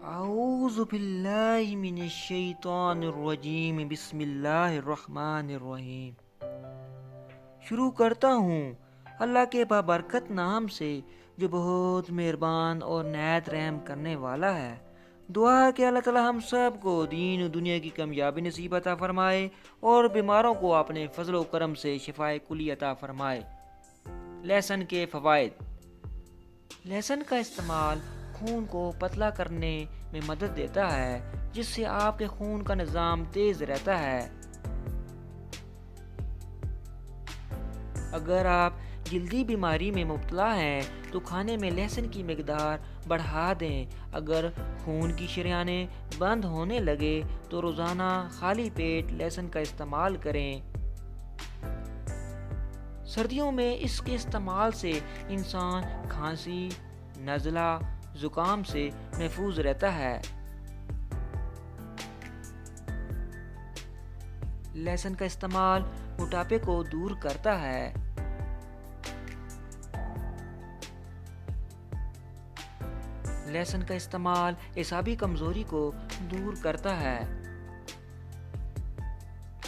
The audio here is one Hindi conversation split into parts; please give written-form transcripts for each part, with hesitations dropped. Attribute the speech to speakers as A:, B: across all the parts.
A: औज़ु बिल्लाहि मिनश शैतानिर रजीम बिस्मिल्लाहिर रहमानिर रहीम। शुरू करता हूँ अल्लाह के बाबरकत नाम से जो बहुत मेहरबान और नहायत रहम करने वाला है। दुआ है कि अल्लाह ताला हम सब को दीन और दुनिया की कामयाबी नसीब अता फरमाए और बीमारों को अपने फजल व करम से शिफाए कुली अता फरमाए। लहसुन के फ़वाइद। लहसुन का इस्तेमाल खून को पतला करने में मदद देता है, जिससे आपके खून का निज़ाम तेज़ रहता है। अगर आप जल्दी बीमारी में मुब्तला हैं तो खाने में लहसुन की मिकदार बढ़ा दें। अगर खून की शरियानें बंद होने लगे तो रोज़ाना खाली पेट लहसुन का इस्तेमाल करें। सर्दियों में इसके इस्तेमाल से इंसान खांसी, नज़ला, ज़ुकाम से महफूज रहता है। लहसुन का इस्तेमाल मोटापे को दूर करता है। लहसुन का इस्तेमाल एसाबी कमज़ोरी को दूर करता है।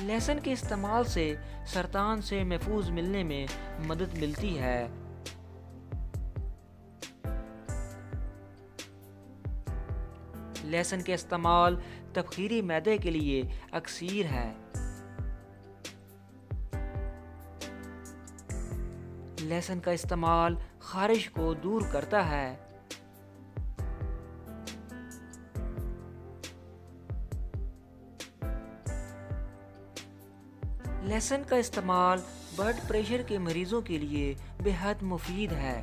A: लहसुन के इस्तेमाल से सरतान से महफूज मिलने में मदद मिलती है। लहसुन के इस्तेमाल तबखीरी मैदे के लिए अक्सीर है। लहसुन का इस्तेमाल खारिश को दूर करता है। लहसुन का इस्तेमाल ब्लड प्रेशर के मरीजों के लिए बेहद मुफीद है।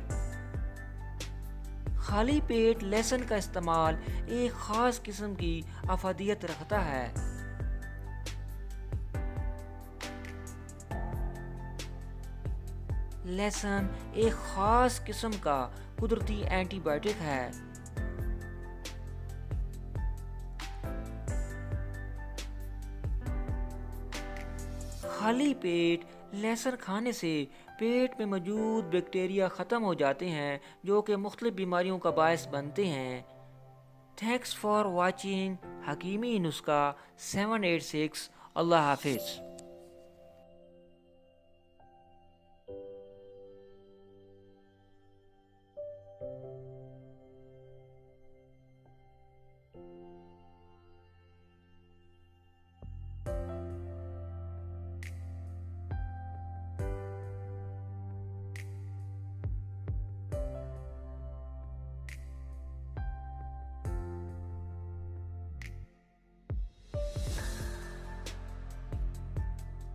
A: खाली पेट लहसुन का इस्तेमाल एक खास किस्म की अफादियत रखता है। लहसुन एक खास किस्म का कुदरती एंटीबायोटिक है। खाली पेट लहसुन खाने से पेट में मौजूद बैक्टीरिया ख़त्म हो जाते हैं, जो कि मुख्तलिफ बीमारियों का बायस बनते हैं। थैंक्स फॉर वॉचिंग हकीमी नुस्खा 786। अल्लाह हाफिज़।